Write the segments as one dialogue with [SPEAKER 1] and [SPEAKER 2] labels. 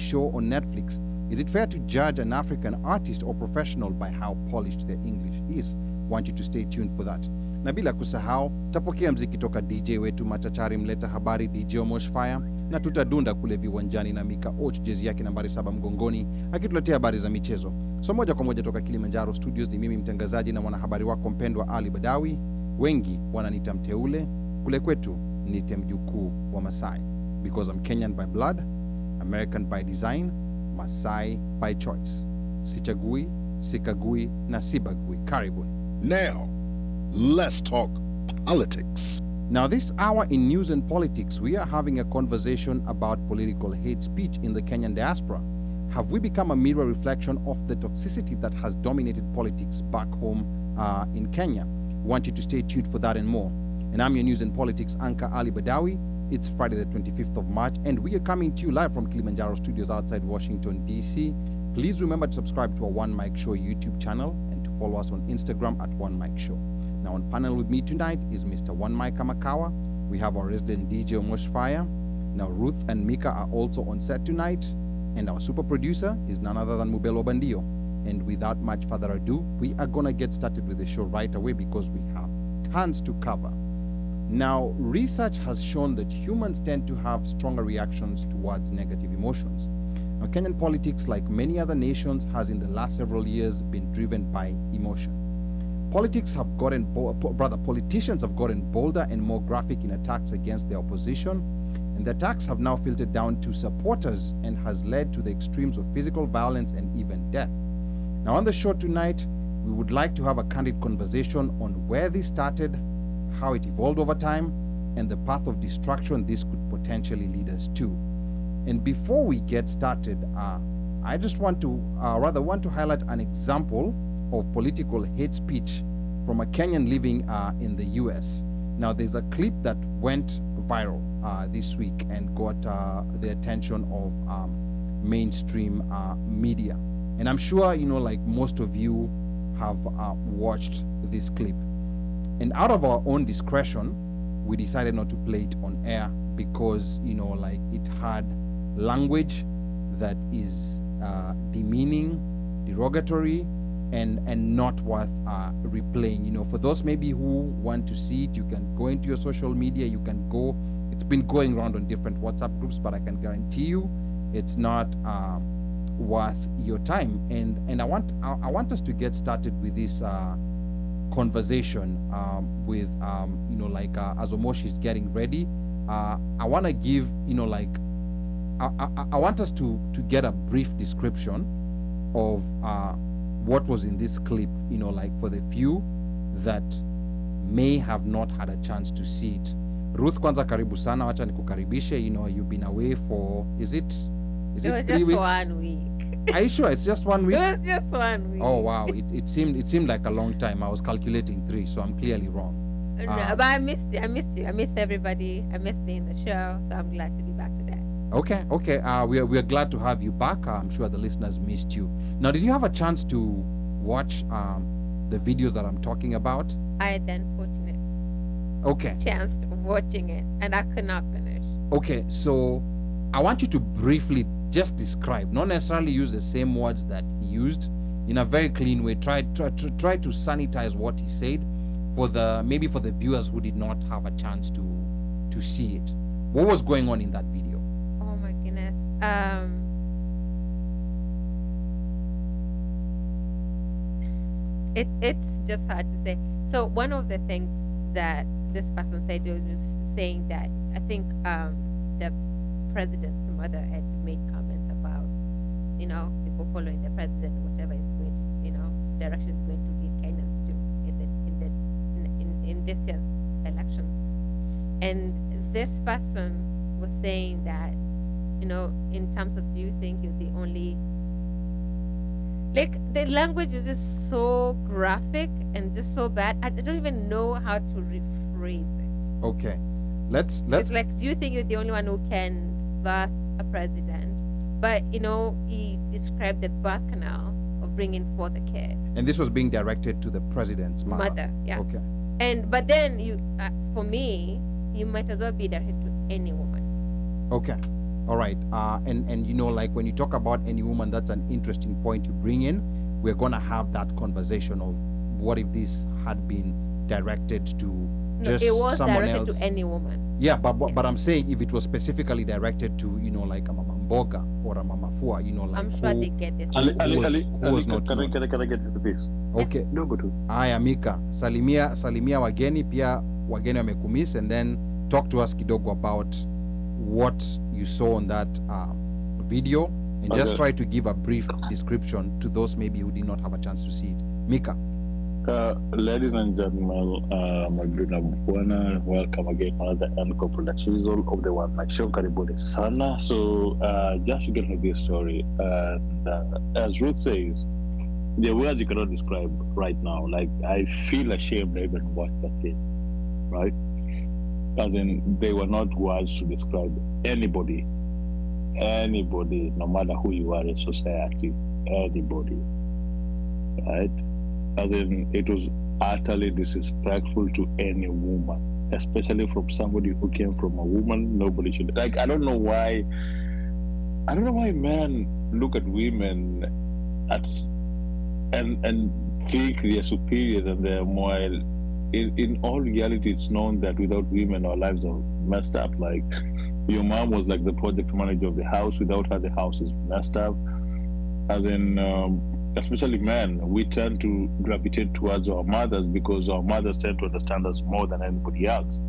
[SPEAKER 1] show on Netflix. Is it fair to judge an African artist or professional by how polished their English is? Want you to stay tuned for that. Na bila kusahau, tapokea mziki toka DJ wetu machachari mleta habari DJ OmoshFaya, na tutadunda kule viwanjani na Micah jezi yake nambari 7 mgongoni akituletea habari za michezo. So moja kwa moja toka Kilimanjaro Studios ni mimi mtangazaji na mwanahabari wako mpendwa Ali Badawy. Wengi wananiita mteule, kule kwetu niite mjukuu wa Masai, because I'm Kenyan by blood, American by design, Masai by choice. Sichagui, sikagui na sibagui. Karibuni.
[SPEAKER 2] Now, let's talk politics.
[SPEAKER 1] Now, this hour in news and politics, we are having a conversation about political hate speech in the Kenyan diaspora. Have we become a mirror reflection of the toxicity that has dominated politics back home in Kenya? We want you to stay tuned for that and more. And I'm your news and politics anchor Ali Badawy. It's Friday the 25th of March, and we are coming to you live from Kilimanjaro Studios outside Washington, D.C. Please remember to subscribe to our One Mic Show YouTube channel and to follow us on Instagram at One Mic Show. Now on panel with me tonight is Mr. One Micah Makawa. We have our resident DJ OmoshFaya. Now Ruth and Micah are also on set tonight. And our super producer is none other than Mubelo Bandio. And without much further ado, we are gonna get started with the show right away because we have tons to cover. Now, research has shown that humans tend to have stronger reactions towards negative emotions. Now, Kenyan politics, like many other nations, has in the last several years been driven by emotion. Politicians have gotten bolder and more graphic in attacks against the opposition, and the attacks have now filtered down to supporters and has led to the extremes of physical violence and even death. Now, on the show tonight, we would like to have a candid conversation on where this started, how it evolved over time, and the path of destruction this could potentially lead us to. And before we get started, I just want to highlight an example of political hate speech from a Kenyan living in the US. Now, there's a clip that went viral this week and got the attention of mainstream media. And I'm sure, like most of you have watched this clip. And out of our own discretion, we decided not to play it on air because, it had language that is demeaning, derogatory, and not worth replaying. For those maybe who want to see it, you can go into your social media, it's been going around on different WhatsApp groups, but I can guarantee you it's not worth your time. And I want us to get started with this conversation with as Omosh is getting ready. I want to give I want us to get a brief description of what was in this clip, for the few that may have not had a chance to see it. Ruth, kwanza karibu sana, wacha nikukaribishe. You've been away for, is it 3 weeks?
[SPEAKER 3] Just 1 week.
[SPEAKER 1] Are you sure it's just 1 week?
[SPEAKER 3] It was just 1 week.
[SPEAKER 1] Oh wow, it seemed like a long time. I was calculating 3, so I'm clearly wrong.
[SPEAKER 3] No, but I missed you. I missed everybody. I missed being in the show, so I'm glad to be back today.
[SPEAKER 1] Okay. We are glad to have you back. I'm sure the listeners missed you. Now, did you have a chance to watch the videos that I'm talking about?
[SPEAKER 3] I had the unfortunate chance of watching it, and I could not finish. Okay,
[SPEAKER 1] so I want you to briefly just describe, not necessarily use the same words that he used, in a very clean way. Try to sanitize what he said for the viewers who did not have a chance to see it. What was going on in that video?
[SPEAKER 3] Oh my goodness. It's just hard to say. So one of the things that this person said was saying that I think the president's mother had made comments about, people following the president, whatever is going to, direction is going to lead Kenyans to in this year's elections. And this person was saying that, in terms of, do you think you're the only, the language is just so graphic and just so bad. I don't even know how to rephrase it.
[SPEAKER 1] Okay, let's.
[SPEAKER 3] It's like, do you think you're the only one who can birth a president? But he described the birth canal of bringing forth a kid.
[SPEAKER 1] And this was being directed to the president's mother.
[SPEAKER 3] Yes.
[SPEAKER 1] Okay.
[SPEAKER 3] But then for me, you might as well be directed to any woman.
[SPEAKER 1] Okay. All right. And you know, like when you talk about any woman, that's an interesting point you bring in. We're gonna have that conversation of what if this had been directed to just
[SPEAKER 3] it was
[SPEAKER 1] someone
[SPEAKER 3] directed
[SPEAKER 1] else.
[SPEAKER 3] to any woman.
[SPEAKER 1] Yeah, but I'm saying if it was specifically directed to, you know, like a Mama-mboga or a Mama-fua, you know, like
[SPEAKER 3] I'm sure they get this.
[SPEAKER 1] who was not known.
[SPEAKER 4] Can I get into this?
[SPEAKER 1] Okay.
[SPEAKER 4] No, go to.
[SPEAKER 1] Aya, Micah, salimia wageni pia wageni wamekumiss, and then talk to us kidogo about what you saw on that video, and just try to give a brief description to those maybe who did not have a chance to see it. Micah.
[SPEAKER 4] Ladies and gentlemen, Mabuna, welcome again to another encore production of the one like show Karibuni Sana. So just to get into this story, as Ruth says, the words you cannot describe right now. Like, I feel ashamed to even watch that thing, right? As in, they were not words to describe anybody, no matter who you are in society, anybody, right? As in, it was utterly disrespectful to any woman, especially from somebody who came from a woman. Nobody should, like, I don't know why men look at women and think they are superior than they are more. In all reality, it's known that without women, our lives are messed up. Like, your mom was like the project manager of the house. Without her, the house is messed up. As in, especially men, we tend to gravitate towards our mothers because our mothers tend to understand us more than anybody else.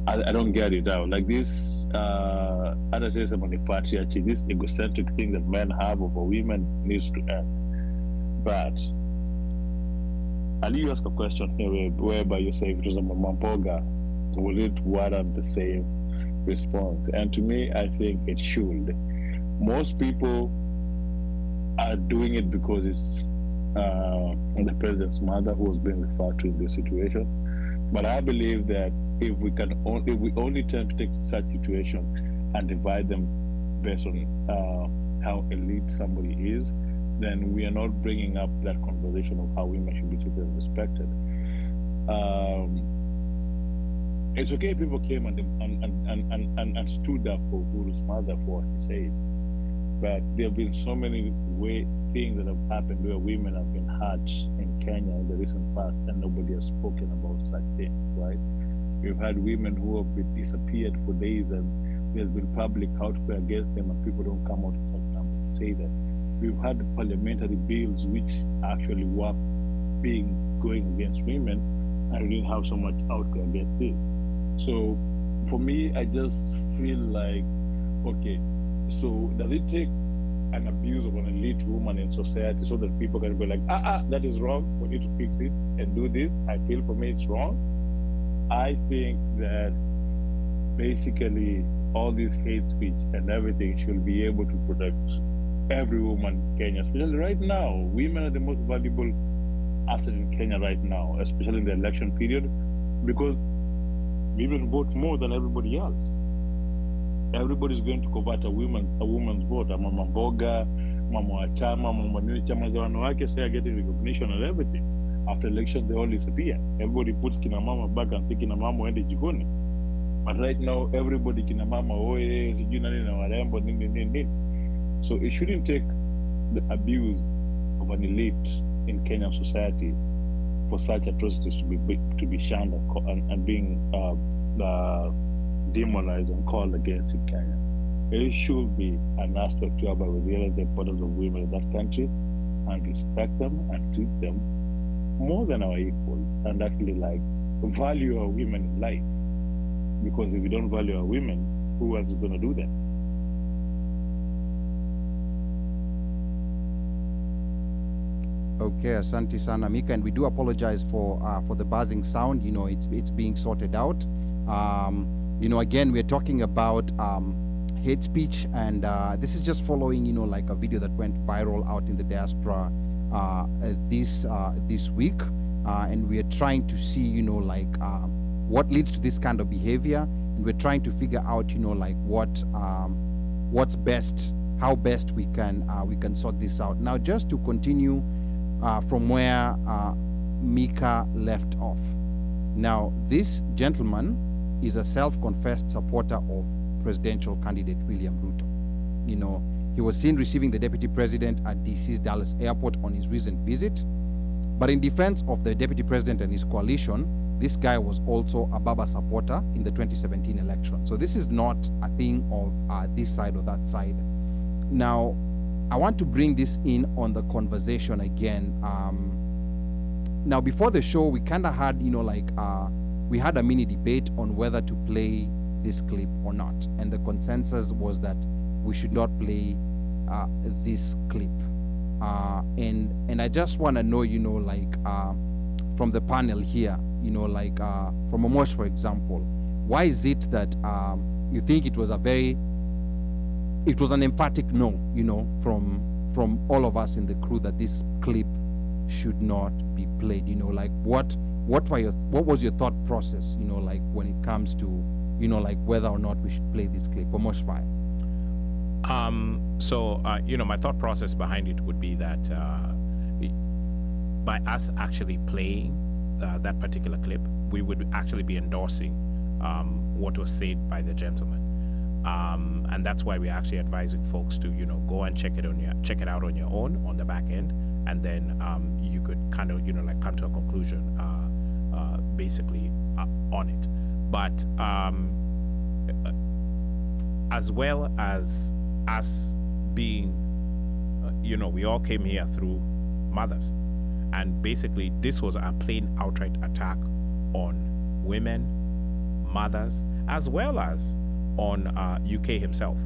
[SPEAKER 4] I don't get it out. Like this, patriarchy, this egocentric thing that men have over women needs to end. But Ali, you ask a question here whereby you say if it was a Mama-mboga, will it warrant the same response? And to me, I think it should. Most people are doing it because it's the president's mother who was being referred to in this situation. But I believe that if we only tend to take such situation and divide them based on how elite somebody is, then we are not bringing up that conversation of how women should be treated and respected. It's okay people came and stood up for Guru's mother for what he said, but there have been so many things that have happened where women have been hurt in Kenya in the recent past, and nobody has spoken about such things, right? We've had women who have been disappeared for days, and there's been public outcry against them, and people don't come out and say that. We've had parliamentary bills which actually were going against women, and we didn't have so much outcry against this. So for me, I just feel like, okay, so does it take an abuse of an elite woman in society so that people can be like, that is wrong, we need to fix it and do this? I feel for me it's wrong. I think that basically all this hate speech and everything should be able to protect every woman in Kenya, especially right now. Women are the most valuable asset in Kenya right now, especially in the election period, because women vote more than everybody else. Everybody's going to convert a woman's vote. A Mama-mboga, Mama-fua, Mama chama za wanawake say are getting recognition and everything. After elections, they all disappear. Everybody puts kina mama back and say kina mama waende jikoni. But right now, everybody kina mama oye, sijui nani na warembo, nini. So it shouldn't take the abuse of an elite in Kenyan society for such atrocities to be shunned and being demonized and called against in Kenya. It should be an aspect whereby we realize the importance of women in that country and respect them and treat them more than our equals, and actually like value our women in life. Because if we don't value our women, who else is going to do that?
[SPEAKER 1] Okay, asante sana Micah, and we do apologize for the buzzing sound. You know, it's being sorted out. You know, again, we're talking about hate speech, and this is just following, you know, like a video that went viral out in the diaspora this week, and we are trying to see, you know, like what leads to this kind of behavior, and we're trying to figure out, you know, like what's best, how best we can sort this out. Now, just to continue from where Micah left off. Now, this gentleman is a self-confessed supporter of presidential candidate William Ruto. You know, he was seen receiving the deputy president at DC's Dallas airport on his recent visit. But in defense of the deputy president and his coalition, this guy was also a Baba supporter in the 2017 election. So this is not a thing of this side or that side. Now, I want to bring this in on the conversation again. Now, before the show, we kind of had, we had a mini debate on whether to play this clip or not. And the consensus was that we should not play this clip. And I just want to know, from the panel here, from Omosh, for example, why is it that you think it was an emphatic no, from all of us in the crew that this clip should not be played? What was your thought process, when it comes to, whether or not we should play this clip? OmoshFaya.
[SPEAKER 5] My thought process behind it would be that by us actually playing that particular clip, we would actually be endorsing what was said by the gentleman. And that's why we're actually advising folks to, go and check it out on your own on the back end, and then you could kind of, come to a conclusion basically on it. But as well as us being, we all came here through mothers. And basically, this was a plain outright attack on women, mothers, as well as on UK himself.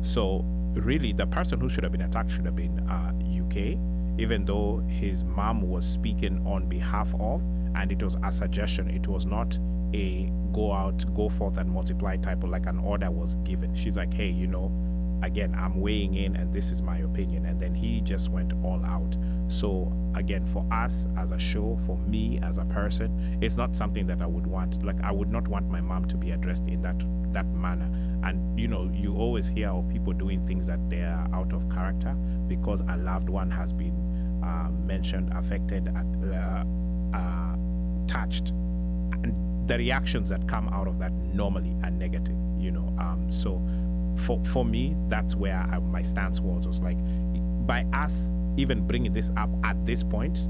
[SPEAKER 5] So really, the person who should have been attacked should have been UK, even though his mom was speaking on behalf of, and it was a suggestion. It was not a go out, go forth and multiply type of, like an order was given. She's like, hey, again, I'm weighing in and this is my opinion. And then he just went all out. So again, for us as a show, for me as a person, it's not something that I would want. Like, I would not want my mom to be addressed in that manner. And you always hear of people doing things that they are out of character because a loved one has been mentioned, affected, touched. And the reactions that come out of that normally are negative, so for me, that's where my stance was like, by us even bringing this up at this point,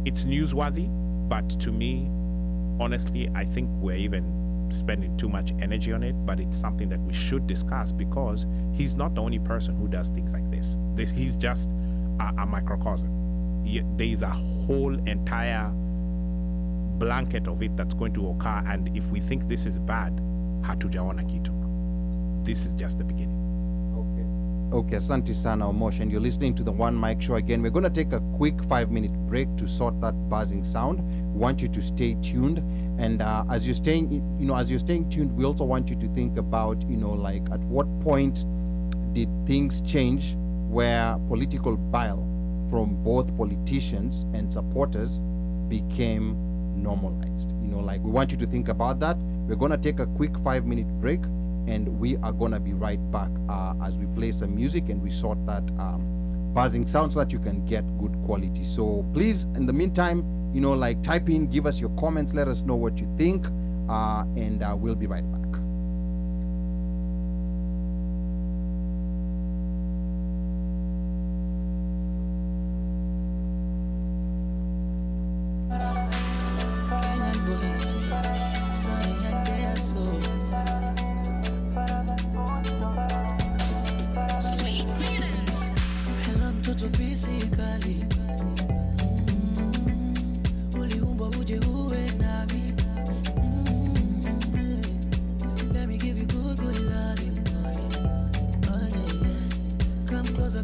[SPEAKER 5] it's newsworthy, but to me, honestly, I think we're even spending too much energy on it, but it's something that we should discuss because he's not the only person who does things like this. He's just a microcosm. There's a whole entire blanket of it that's going to occur, and if we think this is bad, hatujaona kitu. This is just the beginning.
[SPEAKER 1] Okay, asante sana Omosh, and you're listening to the One Mic Show again. We're going to take a quick 5-minute break to sort that buzzing sound. We want you to stay tuned, and as you're staying tuned, we also want you to think about, at what point did things change where political bile from both politicians and supporters became normalized. We want you to think about that. We're going to take a quick 5-minute break, and we are going to be right back as we play some music and we sort that buzzing sound so that you can get good quality. So please, in the meantime, type in, give us your comments, let us know what you think, and we'll be right back.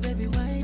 [SPEAKER 6] Baby, why